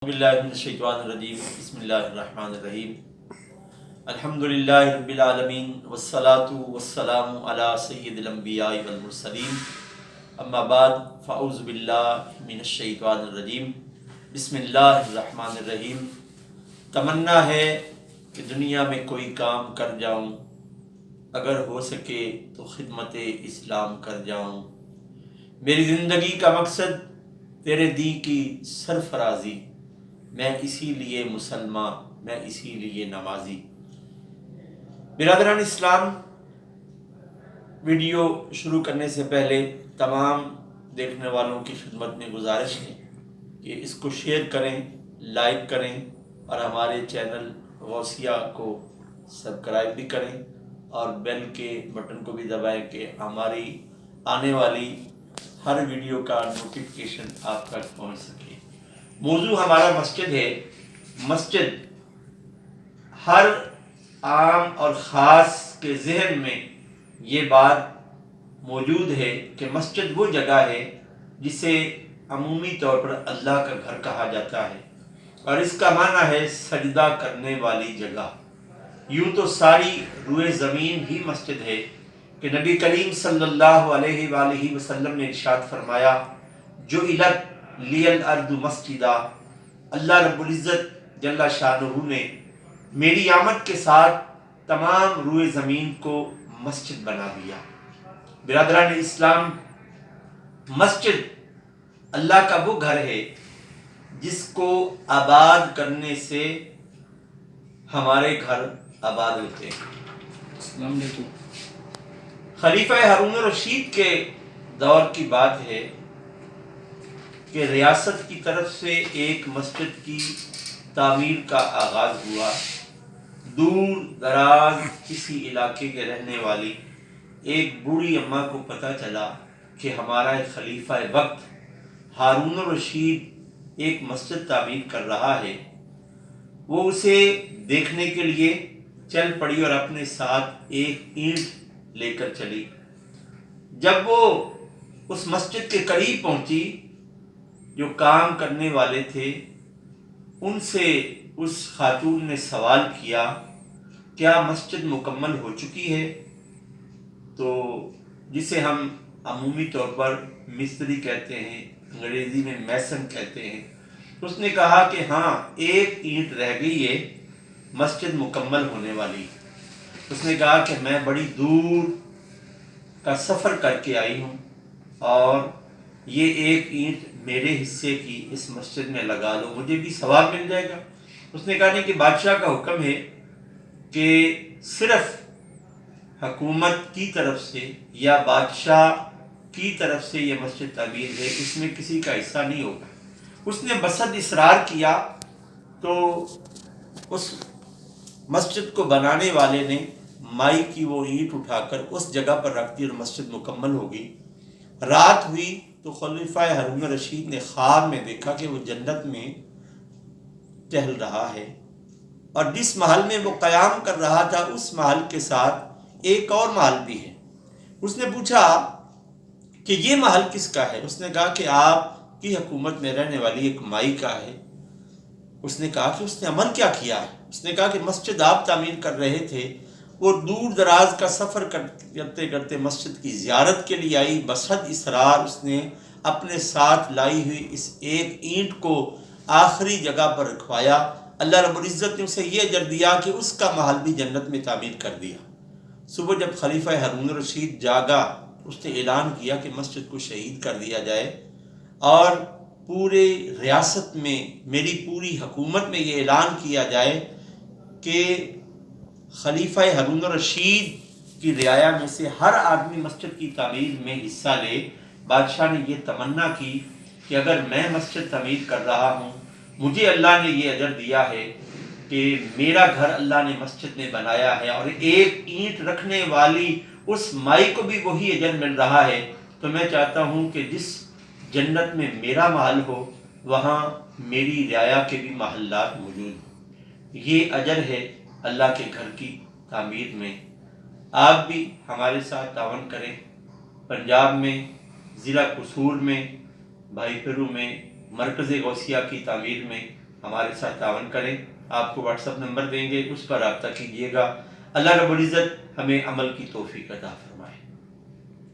बिस्मिल्लाहिर्रहमानिर्रहीम बिस्मिल्लाहिर्रहमानिर्रहीम अल्हम्दुलिल्लाहि रब्बिल आलमीन वस्सलातु वस्सलामु अला सय्यिदिल अंबियाइ वल मुरसलीन अम्मा बाद फ़अऊज़ु बिल्लाहि मिनश शैतानिर रजीम बिस्मिल्लाहिर्रहमानिर्रहीम। तमन्ना है कि दुनिया में कोई काम कर जाऊं, अगर हो सके तो खिदमत इस्लाम कर जाऊं। मेरी ज़िंदगी का मकसद तेरे दी की सरफराजी, मैं इसीलिए मुसलमान, मैं इसीलिए नमाजी। बिरादरान इस्लाम, वीडियो शुरू करने से पहले तमाम देखने वालों की खिदमत में गुजारिश है कि इसको शेयर करें, लाइक करें और हमारे चैनल गौसिया को सब्सक्राइब भी करें और बेल के बटन को भी दबाएं कि हमारी आने वाली हर वीडियो का नोटिफिकेशन आप तक पहुंच सके। मौजू हमारा मस्जिद है। मस्जिद हर आम और ख़ास के जहन में ये बात मौजूद है कि मस्जिद वो जगह है जिसे अमूमी तौर पर अल्लाह का घर कहा जाता है और इसका माना है सजदा करने वाली जगह। यूँ तो सारी रूए ज़मीन ही मस्जिद है कि नबी करीम सल्लल्लाहु अलैहि वसल्लम ने इरशाद फरमाया, जो इलत लियल अर्दु मस्जिदा, अल्लाह रब्बुल इज़्ज़त जल्ला शानुहु ने मेरी आमद के साथ तमाम रूए ज़मीन को मस्जिद बना दिया। बिरादरान इस्लाम, मस्जिद अल्लाह का वो घर है जिसको आबाद करने से हमारे घर आबाद होते हैं। अस्सलाम वालेकुम। खलीफा हारून रशीद के दौर की बात है कि रियासत की तरफ से एक मस्जिद की तामीर का आगाज़ हुआ। दूर दराज किसी इलाके के रहने वाली एक बूढ़ी अम्मा को पता चला कि हमारा एक खलीफा वक्त हारून रशीद एक मस्जिद तामीर कर रहा है। वो उसे देखने के लिए चल पड़ी और अपने साथ एक ईंट लेकर चली। जब वो उस मस्जिद के करीब पहुंची, जो काम करने वाले थे उनसे उस खातून ने सवाल किया, क्या मस्जिद मुकम्मल हो चुकी है? तो जिसे हम अमूमी तौर पर मिस्त्री कहते हैं, अंग्रेज़ी में मैसन कहते हैं, उसने कहा कि हाँ, एक ईंट रह गई है, मस्जिद मुकम्मल होने वाली। उसने कहा कि मैं बड़ी दूर का सफ़र करके आई हूँ और ये एक ईंट मेरे हिस्से की इस मस्जिद में लगा लो, मुझे भी सवाब मिल जाएगा। उसने कहा नहीं कि बादशाह का हुक्म है कि सिर्फ हुकूमत की तरफ से या बादशाह की तरफ से ये मस्जिद तामीर है, इसमें किसी का हिस्सा नहीं होगा। उसने बसद इसरार किया तो उस मस्जिद को बनाने वाले ने माई की वो ईंट उठाकर उस जगह पर रख दी और मस्जिद मुकम्मल हो गई। रात हुई तो खलीफा हारून रशीद ने ख्वाब में देखा कि वो जन्नत में टहल रहा है और जिस महल में वो क़याम कर रहा था उस महल के साथ एक और महल भी है। उसने पूछा कि ये महल किसका है? उसने कहा कि आपकी हुकूमत में रहने वाली एक माई का है। उसने कहा कि उसने अमल क्या किया है? उसने कहा कि मस्जिद आप तामीर कर रहे थे, वो दूर दराज का सफ़र करते करते मस्जिद की ज़ियारत के लिए आई। बसद इसरार उसने अपने साथ लाई हुई इस एक ईंट को आखिरी जगह पर रखवाया। अल्लाह रब्बुल इज़्ज़त ने उसे ये अजर दिया कि उसका महल भी जन्नत में तामीर कर दिया। सुबह जब खलीफा हारून रशीद जागा, उसने ऐलान किया कि मस्जिद को शहीद कर दिया जाए और पूरे रियासत में, मेरी पूरी हुकूमत में ये ऐलान किया जाए कि खलीफा हारून रशीद की रियाया में से हर आदमी मस्जिद की तामीर में हिस्सा ले। बादशाह ने ये तमन्ना की कि अगर मैं मस्जिद तामीर कर रहा हूँ, मुझे अल्लाह ने ये अजर दिया है कि मेरा घर अल्लाह ने मस्जिद में बनाया है और एक ईंट रखने वाली उस माई को भी वही अजर मिल रहा है, तो मैं चाहता हूँ कि जिस जन्नत में मेरा महल हो वहाँ मेरी रियाया के भी महल्लात मौजूद हों। ये अजर है अल्लाह के घर की तामीर में। आप भी हमारे साथ तावन करें। पंजाब में ज़िला कसूर में, भाई पेरू में मरकज़ गौसिया की तामीर में ہمارے ساتھ تعاون کریں. آپ کو واٹس ایپ نمبر دیں گے، اس پر رابطہ کیجیے گا. اللہ رب العزت ہمیں عمل کی توفیق عطا فرمائے.